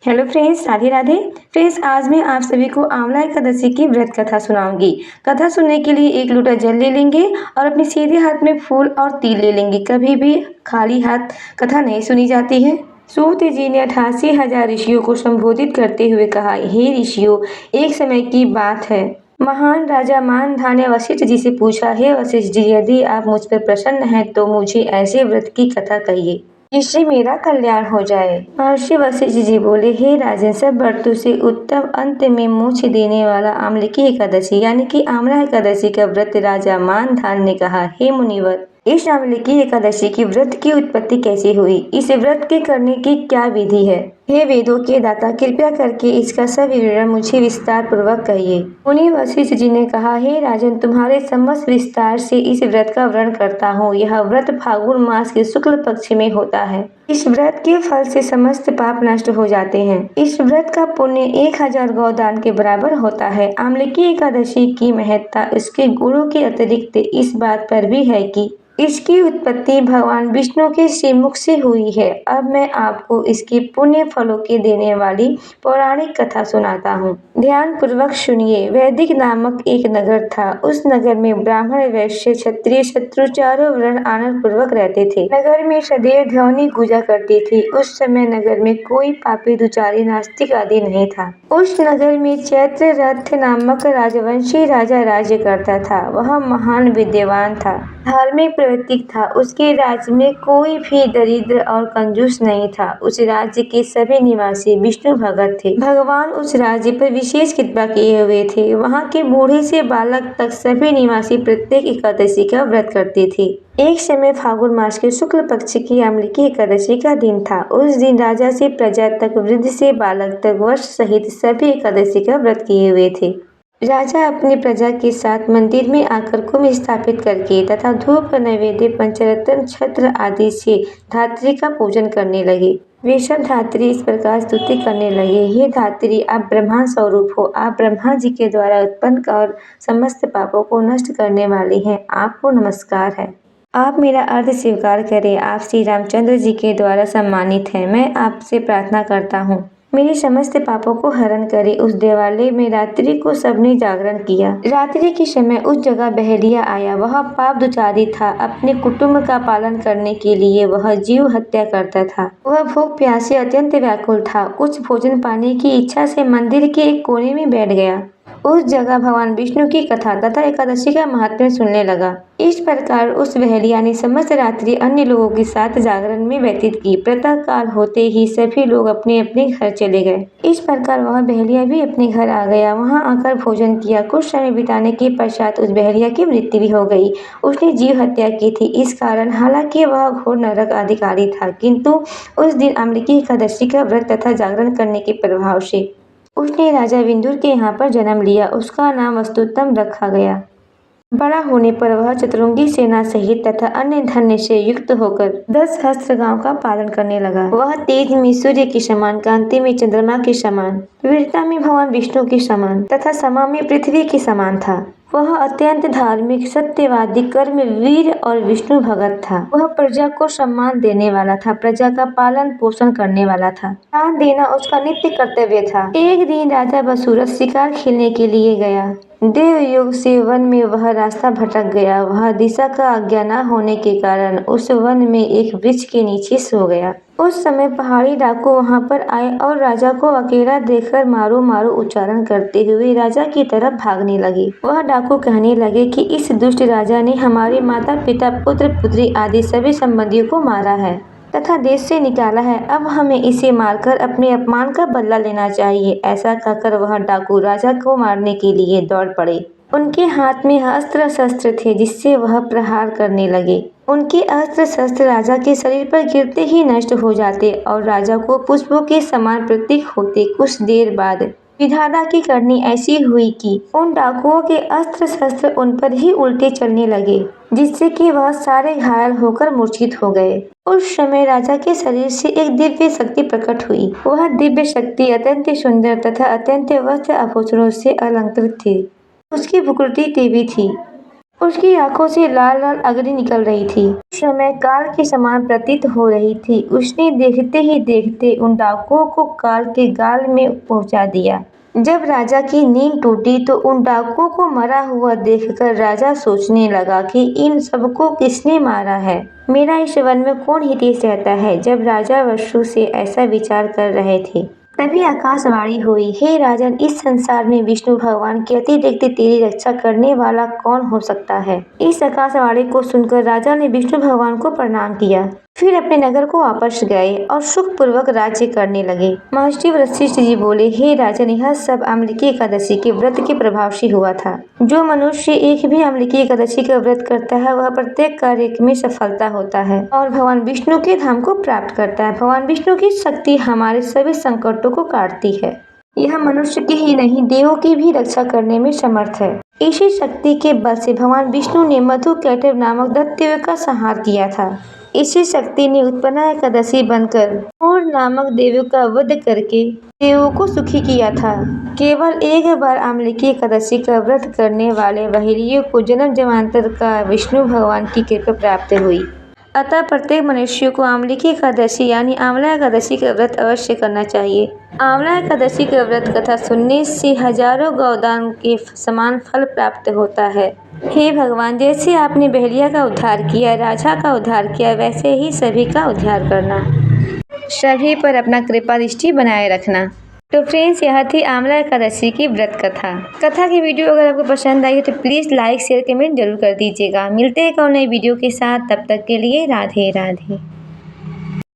Hello friends, Radhe Radhe. Friends, आज मैं आप सभी को आंवला एकादशी की व्रत कथा सुनाऊंगी। कथा सुनने के लिए एक लोटा जल ले लेंगे और अपने सीधे हाथ में फूल और तिल ले लेंगे। कभी भी खाली हाथ कथा नहीं सुनी जाती है। सूत जी ने 88,000 ऋषियों को संबोधित करते हुए कहा, हे ऋषियों, एक समय की बात है। महान राजा मानधान ने वशिष्ठ जी से पूछा, हे वशिष्ठ जी, यदि आप मुझ पर प्रसन्न हैं तो मुझे ऐसे व्रत की कथा कहिए जिससे मेरा कल्याण हो जाए। महर्षि वशिष्ठ जी बोले, हे राजन, सब व्रतों से उत्तम अंत में मोक्ष देने वाला आमलकी एकादशी यानी कि आंवला एकादशी का व्रत राजा मानधान ने कहा, हे मुनिवर, इस आमलकी एकादशी की व्रत की उत्पत्ति कैसे हुई? इस व्रत के करने की क्या विधि है? हे वेदों के दाता, कृपया करके इसका सब विवरण मुझे विस्तार पूर्वक कहिए। मुनि वशिष्ठ जी ने कहा, हे राजन, तुम्हारे समस्त विस्तार से इस व्रत का वर्णन करता हूँ। यह व्रत फाल्गुन मास के शुक्ल पक्ष में होता है। इस व्रत के फल से समस्त पाप नष्ट हो जाते हैं। इस व्रत का पुण्य 1000 गौदान के बराबर होता है। आमलकी एकादशी की महत्ता इसके गुणों के अतिरिक्त इस बात पर भी है कि इसकी उत्पत्ति भगवान विष्णु के श्रीमुख से हुई है। अब मैं आपको इसके पुण्य फलों के देने वाली पौराणिक कथा सुनाता हूँ। ध्यान पूर्वक सुनिए। वैदिक नामक एक नगर था। उस नगर में ब्राह्मण, वैश्य, क्षत्रिय, शत्रु चारों वर्ण आनंद पूर्वक रहते थे। नगर में सदैव ध्वनि गूंजा करती थी। उस समय नगर में कोई पापी, दुचारी, नास्तिक आदि नहीं था। उस नगर में चैत्र रथ नामक राजवंशी राजा राज्य करता था। वह महान विद्वान था, धार्मिक प्रवृत्ति था। उसके राज्य में कोई भी दरिद्र और कंजूस नहीं था। उस राज्य के सभी निवासी विष्णु भगत थे। भगवान उस राज्य पर विशेष कृपा किए हुए थे। वहाँ के बूढ़े से बालक तक सभी निवासी प्रत्येक एकादशी का व्रत करते थे। एक समय फाल्गुन मास के शुक्ल पक्ष की आमलकी एकादशी का दिन था। उस दिन राजा से प्रजा तक, वृद्ध से बालक तक, वंश सहित सभी एकादशी का व्रत किए हुए थे। राजा अपनी प्रजा के साथ मंदिर में आकर कुंभ स्थापित करके तथा धूप, नैवेद्य, पंचरत्न, छत्र आदि से धात्री का पूजन करने लगे। वे सब धात्री इस प्रकार स्तुति करने लगे, हे धात्री, आप ब्रह्मा स्वरूप हो। आप ब्रह्मा जी के द्वारा उत्पन्न और समस्त पापों को नष्ट करने वाले हैं। आपको नमस्कार है। आप मेरा अर्थ स्वीकार करें। आप श्री रामचंद्र जी के द्वारा सम्मानित हैं। मैं आपसे प्रार्थना करता हूँ, मेरे समस्त पापों को हरण करे। उस देवालय में रात्रि को सबने जागरण किया। रात्रि के समय उस जगह बहेलिया आया। वह पाप दुचारी था। अपने कुटुंब का पालन करने के लिए वह जीव हत्या करता था। वह भूख प्यास से अत्यंत व्याकुल था। कुछ भोजन पाने की इच्छा से मंदिर के एक कोने में बैठ गया। उस जगह भगवान विष्णु की कथा तथा एकादशी का महात्म्य सुनने लगा। इस प्रकार उस बहेलिया ने समस्त रात्रि अन्य लोगों के साथ जागरण में व्यतीत की। प्रातः काल होते ही सभी लोग अपने अपने घर चले गए। इस प्रकार वह बहेलिया भी अपने घर आ गया। वहां आकर भोजन किया। कुछ समय बिताने के पश्चात उस बहेलिया की मृत्यु भी हो गई। उसने जीव हत्या की थी। इस कारण हालांकि वह घोर नरक अधिकारी था, किंतु उस दिन आमलकी एकादशी का व्रत तथा जागरण करने के प्रभाव से उसने राजा विंदुर के यहाँ पर जन्म लिया। उसका नाम वस्तुतम रखा गया। बड़ा होने पर वह चतुरंगी सेना सहित तथा अन्य धन्य से युक्त होकर 10 सहस्त्र गांव का पालन करने लगा। वह तेज में सूर्य के समान, कांति में चंद्रमा के समान, वीरता में भगवान विष्णु के समान तथा समा में पृथ्वी के समान था। वह अत्यंत धार्मिक, सत्यवादी, कर्म वीर और विष्णु भगत था। वह प्रजा को सम्मान देने वाला था, प्रजा का पालन पोषण करने वाला था। दान देना उसका नित्य कर्तव्य था। एक दिन राजा बसूरत शिकार खेलने के लिए गया। देवयोग से वन में वह रास्ता भटक गया। वह दिशा का आज्ञा न होने के कारण उस वन में एक वृक्ष के नीचे सो गया। उस समय पहाड़ी डाकू वहां पर आए और राजा को अकेला देखकर मारो मारो उच्चारण करते हुए राजा की तरफ भागने लगे। वह डाकू कहने लगे कि इस दुष्ट राजा ने हमारे माता पिता, पुत्र पुत्री आदि सभी संबंधियों को मारा है तथा देश से निकाला है। अब हमें इसे मारकर अपने अपमान का बदला लेना चाहिए। ऐसा कहकर वह डाकू राजा को मारने के लिए दौड़ पड़े। उनके हाथ में अस्त्र शस्त्र थे जिससे वह प्रहार करने लगे। उनके अस्त्र शस्त्र राजा के शरीर पर गिरते ही नष्ट हो जाते और राजा को पुष्पों के समान प्रतीक होते। कुछ देर बाद विधाता की करनी ऐसी हुई कि उन डाकुओं के अस्त्र शस्त्र उन पर ही उल्टे चलने लगे, जिससे कि वह सारे घायल होकर मूर्छित हो गए। उस समय राजा के शरीर से एक दिव्य शक्ति प्रकट हुई। वह दिव्य शक्ति अत्यंत सुंदर तथा अत्यंत वस्त्र आभूषणों से अलंकृत थी। उसकी भुकुटी टीवी थी। उसकी आंखों से लाल लाल अग्नि निकल रही थी। उस समय काल के समान प्रतीत हो रही थी। उसने देखते ही देखते उन डाकुओं को काल के गाल में पहुंचा दिया। जब राजा की नींद टूटी तो उन डाकुओं को मरा हुआ देखकर राजा सोचने लगा कि इन सबको किसने मारा है। मेरा इस वन में कौन हितेश रहता है। जब राजा वसु से ऐसा विचार कर रहे थे तभी आकाशवाणी हुई, हे राजन, इस संसार में विष्णु भगवान के अतिरिक्त तेरी रक्षा करने वाला कौन हो सकता है। इस आकाशवाणी को सुनकर राजा ने विष्णु भगवान को प्रणाम किया। फिर अपने नगर को वापस गए और सुखपूर्वक राज्य करने लगे। महर्षि वशिष्ठ जी बोले, हे राजन, यह सब अम्लिकी एकादशी के व्रत के प्रभाव से हुआ था। जो मनुष्य एक भी अम्लिकी एकादशी का व्रत करता है वह प्रत्येक कार्य में सफलता होता है और भगवान विष्णु के धाम को प्राप्त करता है। भगवान विष्णु की शक्ति हमारे सभी संकटों को काटती है। यह मनुष्य की ही नहीं देवों की भी रक्षा करने में समर्थ है। इसी शक्ति के बल से भगवान विष्णु ने मधु कैटभ नामक दैत्य का संहार किया था। इसी शक्ति ने उत्पन्ना एकादशी बनकर मोर नामक देव का वध करके देवों को सुखी किया था। केवल एक बार अम्लिकी एकादशी का व्रत करने वाले बहेलियों को जन्म जन्मांतर का विष्णु भगवान की कृपा प्राप्त हुई। अतः प्रत्येक मनुष्य को अम्लिकी एकादशी यानी आंवला एकादशी का व्रत अवश्य करना चाहिए। आंवला एकादशी का व्रत कथा सुनने से हजारों गौदान के समान फल प्राप्त होता है। हे भगवान, जैसे आपने बहेलिया का उद्धार किया, राजा का उद्धार किया, वैसे ही सभी का उद्धार करना। सभी पर अपना कृपा दृष्टि बनाए रखना। तो फ्रेंड्स, यह थी आंवला एकादशी की व्रत कथा की वीडियो अगर आपको पसंद आई हो तो प्लीज़ लाइक शेयर कमेंट जरूर कर दीजिएगा। मिलते हैं एक और नई वीडियो के साथ, तब तक के लिए राधे राधे।